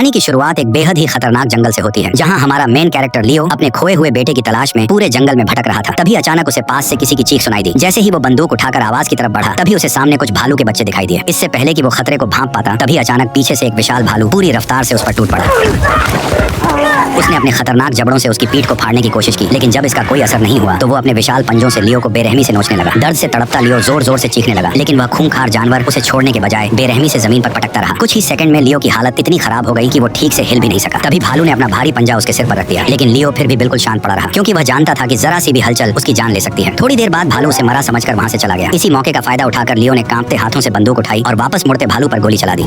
कहानी की शुरुआत एक बेहद ही खतरनाक जंगल से होती है, जहां हमारा मेन कैरेक्टर लियो अपने खोए हुए बेटे की तलाश में पूरे जंगल में भटक रहा था। तभी अचानक उसे पास से किसी की चीख सुनाई दी। जैसे ही वो बंदूक उठाकर आवाज की तरफ बढ़ा, तभी उसे सामने कुछ भालू के बच्चे दिखाई दिए। इससे पहले कि वो खतरे को भांप पाता, तभी अचानक पीछे से एक विशाल भालू पूरी रफ्तार से उस पर टूट पड़ा। उसने अपने खतरनाक जबड़ों से उसकी पीठ को फाड़ने की कोशिश की, लेकिन जब इसका कोई असर नहीं हुआ तो वो अपने विशाल पंजों से लियो को बेरहमी से नोचने लगा। दर्द से तड़पता लियो जोर जोर से चीखने लगा, लेकिन वह खूंखार जानवर उसे छोड़ने के बजाय बेरहमी से जमीन पर पटकता रहा। कुछ ही सेकंड में लियो की हालत इतनी खराब हो गई कि वो ठीक से हिल भी नहीं सका। तभी भालू ने अपना भारी पंजा उसके सिर पर रख दिया, लेकिन लियो फिर भी बिल्कुल शांत पड़ा रहा, क्योंकि वह जानता था कि जरा सी भी हलचल उसकी जान ले सकती है। थोड़ी देर बाद भालू उसे मरा समझकर वहां से चला गया। इसी मौके का फायदा उठाकर लियो ने कांपते हाथों से बंदूक उठाई और वापस मुड़ते भालू पर गोली चला दी।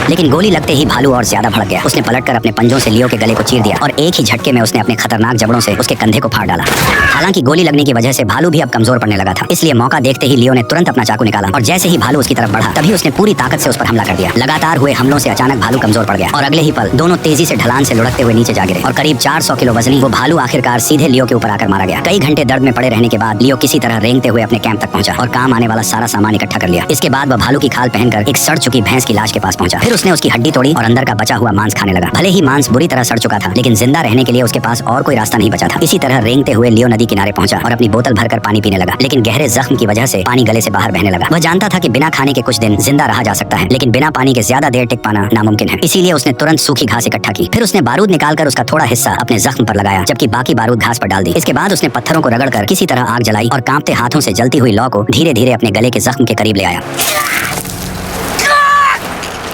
लेकिन गोली लगते ही भालू और ज्यादा भड़क गया। उसने पलटकर अपने पंजों से लियो के गले को चीर दिया और एक ही झटके में उसने अपने खतरनाक जबड़ों से उसके कंधे को फाड़ डाला। हालांकि गोली लगने की वजह से भालू भी अब कमजोर पड़ने लगा था, इसलिए मौका देखते ही लियो ने तुरंत अपना चाकू निकाला और जैसे ही भालू उसकी तरफ बढ़ा, तभी उसने पूरी ताकत से उस पर हमला कर दिया। लगातार हुए हमलों से अचानक भालू कमजोर पड़ गया और अगले ही पल दोनों तेजी से ढलान से लुढ़कते हुए नीचे जा गिरे और करीब 400 किलो वजनी वो भालू आखिरकार सीधे लियो के ऊपर आकर मारा गया। कई घंटे दर्द में पड़े रहने के बाद लियो किसी तरह रेंगते हुए अपने कैंप तक पहुंचा और काम आने वाला सारा सामान इकट्ठा कर लिया। इसके बाद वह भालू की खाल पहनकर एक सड़ चुकी भैंस की लाश के पास पहुंचा। फिर उसने उसकी हड्डी तोड़ी और अंदर का बचा हुआ मांस खाने लगा। भले ही मांस बुरी तरह सड़ चुका था, लेकिन जिंदा रहने के लिए उसके पास और कोई रास्ता नहीं बचा था। इसी तरह रेंगते हुए लियो नदी किनारे पहुंचा और अपनी बोतल भरकर पानी पीने लगा, लेकिन गहरे जख्म की वजह से पानी गले से बाहर बहने लगा। वह जानता था कि बिना खाने के कुछ दिन जिंदा रहा जा सकता है, लेकिन बिना पानी के ज्यादा देर टिक पाना नामुमकिन है। इसीलिए उसने तुरंत सूखी घास इकट्ठा की। फिर उसने बारूद निकालकर उसका थोड़ा हिस्सा अपने जख्म पर लगाया, जबकि बाकी बारूद घास पर डाल दी। इसके बाद उसने पत्थरों को रगड़कर किसी तरह आग जलाई और कांपते हाथों से जलती हुई लौ को धीरे धीरे अपने गले के जख्म के करीब ले आया।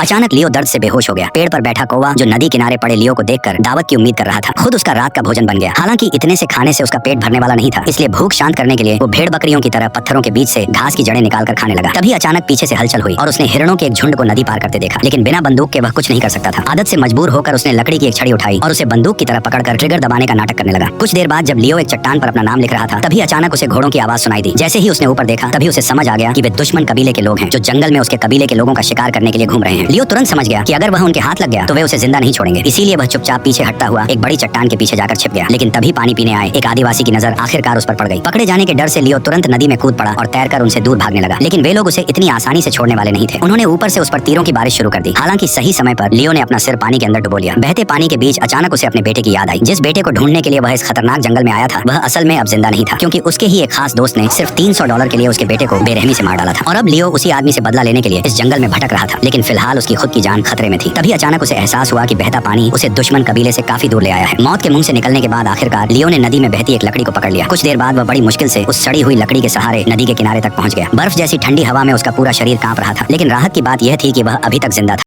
अचानक लियो दर्द से बेहोश हो गया। पेड़ पर बैठा कौवा जो नदी किनारे पड़े लियो को देखकर दावत की उम्मीद कर रहा था, खुद उसका रात का भोजन बन गया। हालांकि इतने से खाने से उसका पेट भरने वाला नहीं था, इसलिए भूख शांत करने के लिए वो भेड़ बकरियों की तरह पत्थरों के बीच से घास की जड़ें निकालकर खाने लगा। तभी अचानक पीछे से हलचल हुई और उसने हिरणों के एक झुंड को नदी पार करते देखा, लेकिन बिना बंदूक के वह कुछ नहीं कर सकता था। आदत से मजबूर होकर उसने लकड़ी की एक छड़ी उठाई और उसे बंदूक की तरह पकड़कर ट्रिगर दबाने का नाटक करने लगा। कुछ देर बाद जब लियो एक चट्टान पर अपना नाम लिख रहा था, तभी अचानक उसे घोड़ों की आवाज सुनाई दी। जैसे ही उसने ऊपर देखा, तभी उसे समझ आ गया कि वे दुश्मन कबीले के लोग हैं जो जंगल में उसके कबीले के लोगों का शिकार करने के लिए घूम रहे हैं। लियो तुरंत समझ गया कि अगर वह उनके हाथ लग गया तो वे उसे जिंदा नहीं छोड़ेंगे। इसीलिए वह चुपचाप पीछे हटता हुआ एक बड़ी चट्टान के पीछे जाकर छिप गया। लेकिन तभी पानी पीने आए एक आदिवासी की नजर आखिरकार उस पर पड़ गई। पकड़े जाने के डर से लियो तुरंत नदी में कूद पड़ा और तैरकर उनसे दूर भागने लगा, लेकिन वे लोग उसे इतनी आसानी से छोड़ने वाले नहीं थे। उन्होंने ऊपर से उस पर तीरों की बारिश शुरू कर दी। हालांकि सही समय पर लियो ने अपना सिर पानी के अंदर डुबो लिया। बहते पानी के बीच अचानक उसे अपने बेटे की याद आई। जिस बेटे को ढूंढने के लिए वह इस खतरनाक जंगल में आया था, वह असल में अब जिंदा नहीं था, क्योंकि उसके ही एक खास दोस्त ने सिर्फ $300 के लिए उसके बेटे को बेरहमी से मार डाला था। और अब लियो उसी आदमी से बदला लेने के लिए इस जंगल में भटक रहा था, लेकिन फिलहाल उसकी खुद की जान खतरे में थी। तभी अचानक उसे एहसास हुआ कि बहता पानी उसे दुश्मन कबीले से काफी दूर ले आया है। मौत के मुंह से निकलने के बाद आखिरकार लियो ने नदी में बहती एक लकड़ी को पकड़ लिया। कुछ देर बाद वह बड़ी मुश्किल से उस सड़ी हुई लकड़ी के सहारे नदी के किनारे तक पहुंच गया। बर्फ जैसी ठंडी हवा में उसका पूरा शरीर कांप रहा था, लेकिन राहत की बात यह थी कि वह अभी तक जिंदा था।